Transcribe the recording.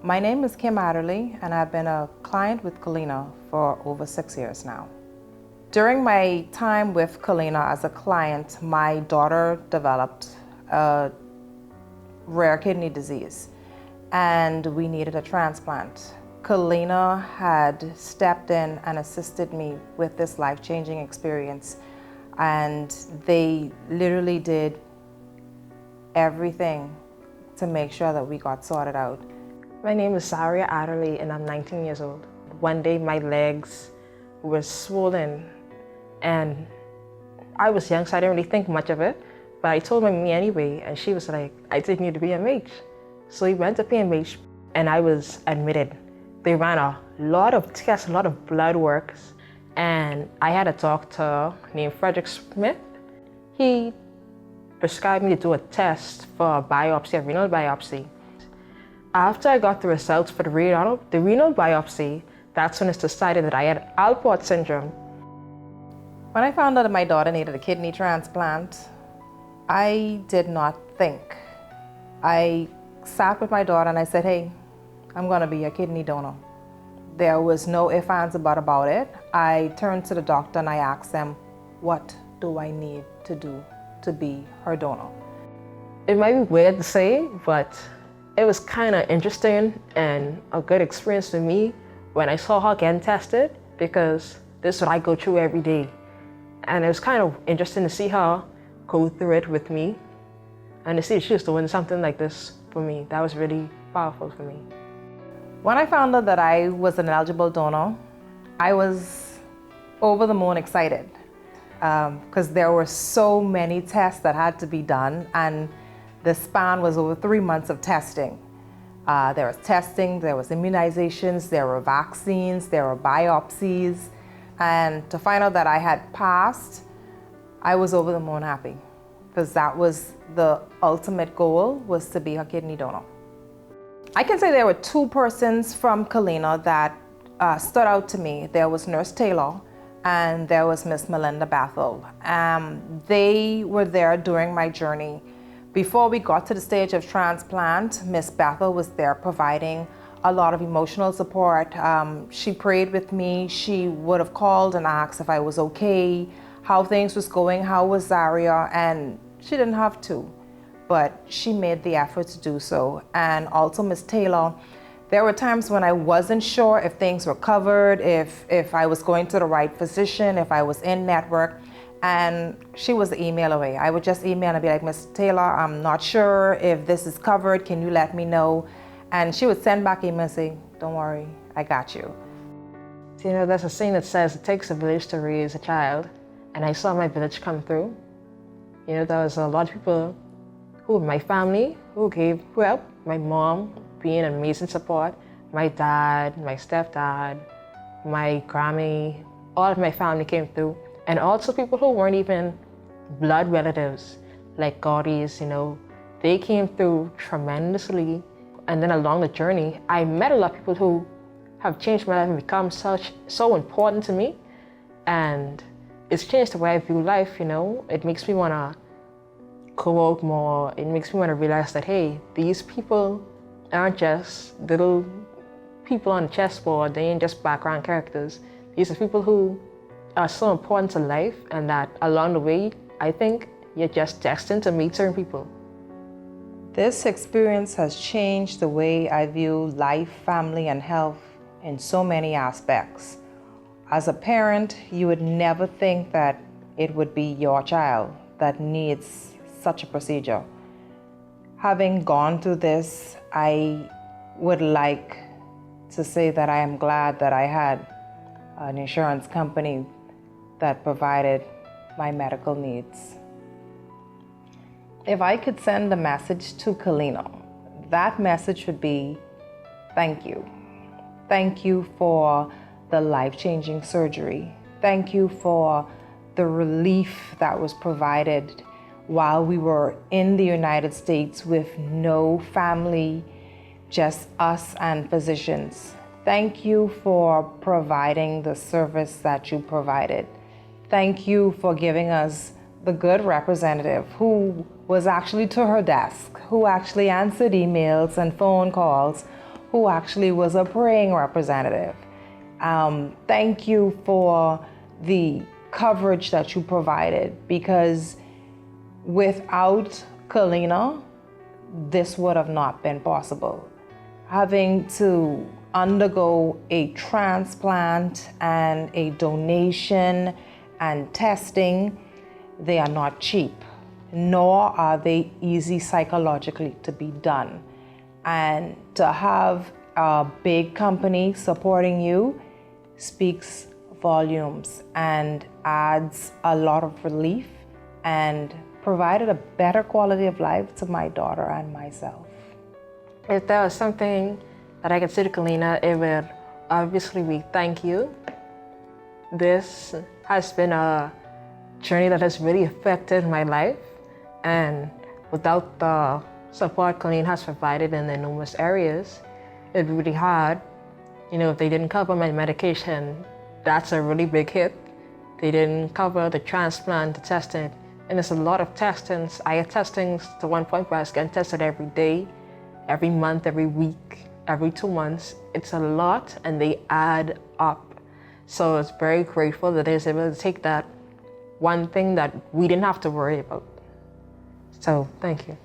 My name is Kim and I've been a client with Colina for over 6 years now. During my time with Colina as a client, my daughter developed a rare kidney disease and we needed a transplant. Colina had stepped in and assisted me with this life-changing experience, and they literally did everything to make sure that we got sorted out. My name is Zariah and I'm 19 years old. One day my legs were swollen and I was young, so I didn't really think much of it, but I told my mommy anyway, and she was like, I think you need to be PMH. So we went to PMH and I was admitted. They ran a lot of tests, a lot of blood works, and I had a doctor named Frederick Smith. He prescribed me to do a test for a biopsy, a renal biopsy. After I got the results for the renal biopsy, that's when it's decided that I had Alport syndrome. When I found out that my daughter needed a kidney transplant, I did not think. I sat with my daughter and I said, hey, I'm gonna be a kidney donor. There was no ifs, ands, or buts about it. I turned to the doctor and I asked them, what do I need to do to be her donor? It might be weird to say, but it was kind of interesting and a good experience for me when I saw her getting tested, because this is what I go through every day. And it was kind of interesting to see her go through it with me and to see she was doing something like this for me. That was really powerful for me. When I found out that I was an eligible donor, I was over the moon excited because there were so many tests that had to be done, and the span was over 3 months of testing. There was testing, there was immunizations, there were vaccines, there were biopsies, and to find out that I had passed, I was over the moon happy, because that was the ultimate goal, was to be a kidney donor. I can say there were 2 persons from Colina that stood out to me. There was Nurse Taylor and there was Miss Melinda Bethel. They were there during my journey. Before we got to the stage of transplant, Miss Bethel was there providing a lot of emotional support. She prayed with me. She would have called and asked if I was okay, how things was going, how was Zariah, and she didn't have to, but she made the effort to do so. And also Miss Taylor, there were times when I wasn't sure if things were covered, if I was going to the right physician, if I was in network, and she was an email away. I would just email and be like, Miss Taylor, I'm not sure if this is covered, can you let me know? And she would send back email and say, don't worry, I got you. You know, there's a saying that says it takes a village to raise a child, and I saw my village come through. You know, there was a lot of people who, my family, who helped. My mom being an amazing support, my dad, my stepdad, my Grammy, all of my family came through. And also people who weren't even blood relatives, like Gaudis, you know, they came through tremendously. And then along the journey, I met a lot of people who have changed my life and become so important to me. And it's changed the way I view life, you know. It makes me want to go out more. It makes me want to realize that, hey, these people aren't just little people on the chessboard. They ain't just background characters. These are people who are so important to life, and that along the way, I think you're just destined to meet certain people. This experience has changed the way I view life, family, and health in so many aspects. As a parent, you would never think that it would be your child that needs such a procedure. Having gone through this, I would like to say that I am glad that I had an insurance company that provided my medical needs. If I could send a message to Colina, that message would be, thank you. Thank you for the life-changing surgery. Thank you for the relief that was provided while we were in the United States with no family, just us and physicians. Thank you for providing the service that you provided. Thank you for giving us the good representative who was actually to her desk, who actually answered emails and phone calls, who actually was a praying representative. Thank you for the coverage that you provided, because without Colina, this would have not been possible. Having to undergo a transplant and a donation and testing, they are not cheap, nor are they easy psychologically to be done. And to have a big company supporting you speaks volumes and adds a lot of relief and provided a better quality of life to my daughter and myself. If there was something that I could say to Colina, it would obviously be thank you. This has been a journey that has really affected my life, and without the support Colina has provided in the numerous areas, it'd be really hard. You know, if they didn't cover my medication, that's a really big hit. They didn't cover the transplant, the testing, and there's a lot of testings. I had testings to one point where I was getting tested every day, every month, every week, every 2 months. It's a lot, and they add up. So it's very grateful that I was able to take that one thing that we didn't have to worry about. So thank you.